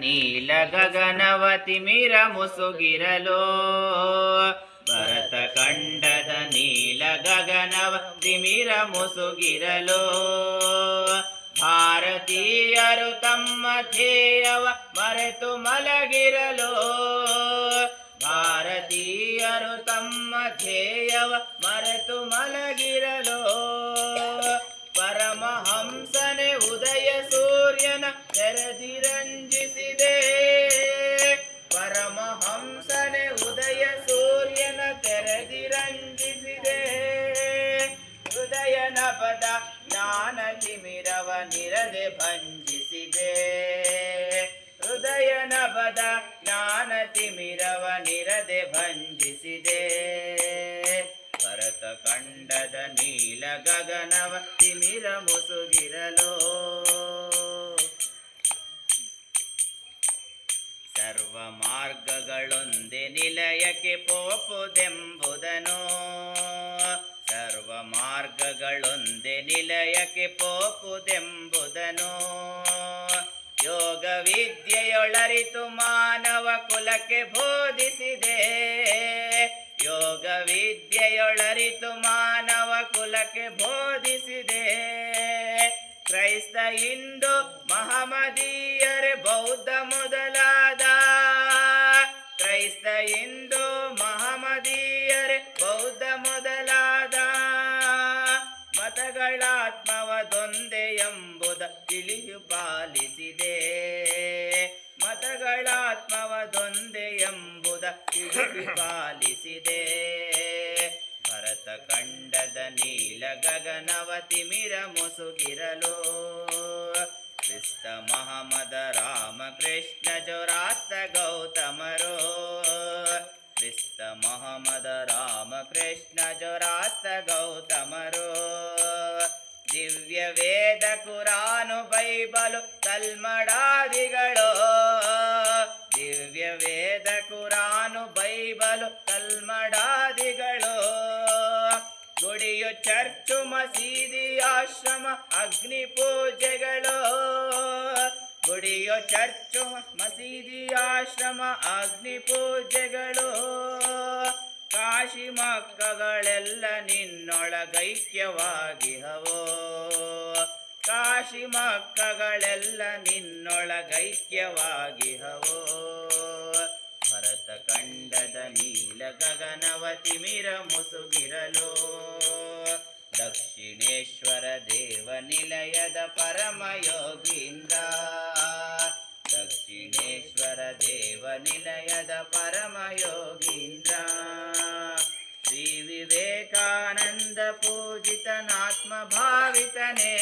ನೀಲ ಗಗನವತಿ ಮಿರ ಮುಸುಗಿರಲೋ ಭರತ ಖಂಡದ ನೀಲ ಗಗನವತಿ ಮಿರ ಮುಸುಗಿರಲೋ ಭಾರತೀಯರು ತಮ್ಮ ಧ್ಯೇಯವ ಮರೆತು ಮಲಗಿರಲೋ ಭಾರತೀಯರು ತಮ್ಮ ಧ್ಯೇಯವ ಮರೆತು ಮಲಗಿರಲೋ ಪರಮಹಂಸನೆ ಉದಯ ಸೂರ್ಯನ ತೆರೆದಿರಂಜಿಸಿದೆ ಪರಮಹಂಸನೆ ಉದಯ ಸೂರ್ಯನ ತೆರೆದಿರಂಜಿಸಿದೆ ಹೃದಯನ ಪದ ಜ್ಞಾನ ತಿಮಿರವ ನಿರದೆ ಭಂಜಿಸಿದೆ ಹೃದಯನ ಪದ ಜ್ಞಾನ ತಿಮಿರವ ನಿರದೆ ಭಂಜಿಸಿದೆ ಭರತ ಖಂಡದ ನೀಲ ಗಗನವ ತಿಮಿರ ಮುಸುಗಿರಲೋ ಸರ್ವ ಮಾರ್ಗಗಳೊಂದೇ ನಿಲಯಕ್ಕೆ ಪೋಪುದೆಂಬುದನೋ ಸರ್ವ ಮಾರ್ಗಗಳೊಂದೇ ನಿಲಯಕ್ಕೆ ಪೋಪುದೆಂಬುದನೋ ಯೋಗ ವಿದ್ಯೆಯೊಳರಿತು ಮಾನವ ಕುಲಕ್ಕೆ ಬೋಧಿಸಿದೆ ಯೋಗ ವಿದ್ಯೆಯೊಳರಿತು ಮಾನವ ಕುಲಕ್ಕೆ ಬೋಧಿಸಿದೆ ಕ್ರೈಸ್ತ ಹಿಂದೂ ಮಹಮದೀಯರೇ ಬೌದ್ಧ ಮೊದಲಾದ ಕ್ರೈಸ್ತ ಹಿಂದೂ ಮಹಮದೀಯರೇ ಬೌದ್ಧ ಮೊದಲಾದ ಮತಗಳಾತ್ಮವದೊಂದೇ ಎಂಬುದ ತಿಳಿಯು ಪಾಲಿಸಿದೆ ಮತಗಳಾತ್ಮವದೊಂದೇ ಎಂಬುದ ತಿಳಿಯು ಪಾಲಿಸಿದೆ ಭರತ ಖಂಡದ ನೀಲ ಗಗನವತಿ ಮಿರ ಮುಸುಗಿರಲೋ ಕ್ರಿಸ್ತ ಮಹಮದ ರಾಮ ಕೃಷ್ಣ ಜೊರಾಸ್ತ ಗೌತಮರೋ ಕ್ರಿಸ್ತ ಮಹಮದ ರಾಮ ಕೃಷ್ಣ ಜೊರಾಸ್ತ ಗೌತಮರೋ ದಿವ್ಯ ವೇದ ಕುರಾನು ಬೈಬಲು ತಲ್ಮಡಾದಿಗಳು ದಿವ್ಯ ವೇದ ಕುರಾನು ಬೈಬಲು ತಲ್ಮಡಾದಿಗಳು ಗುಡಿಯು ಚರ್ಚು ಮಸೀದಿ ಆಶ್ರಮ ಅಗ್ನಿ ಪೂಜೆಗಳು ಗುಡಿಯು ಚರ್ಚು ಮಸೀದಿ ಆಶ್ರಮ ಅಗ್ನಿ ಪೂಜೆಗಳು ಕಾಶಿ ಮಕ್ಕಗಳೆಲ್ಲ ನಿನ್ನೊಳಗೈಕ್ಯವಾಗಿಹವೋ ಕಾಶಿ ಮಕ್ಕಗಳೆಲ್ಲ ನಿನ್ನೊಳಗೈಕ್ಯವಾಗಿಹವೋ ಭರತ ಖಂಡದ ನೀಲ ಗಗನವತಿ ಮಿರ ಮುಸುಗಿರಲೋ ದಕ್ಷಿಣೇಶ್ವರ ದೇವ ನಿಲಯದ ಪರಮಯೋಗೀಂದ್ರ ದಕ್ಷಿಣೇಶ್ವರ ದೇವ ನಿಲಯದ ಪರಮಯೋಗೀಂದ್ರ ಶ್ರೀ ವಿವೇಕಾನಂದ ಪೂಜಿತನಾತ್ಮ ಭಾವಿತನೇ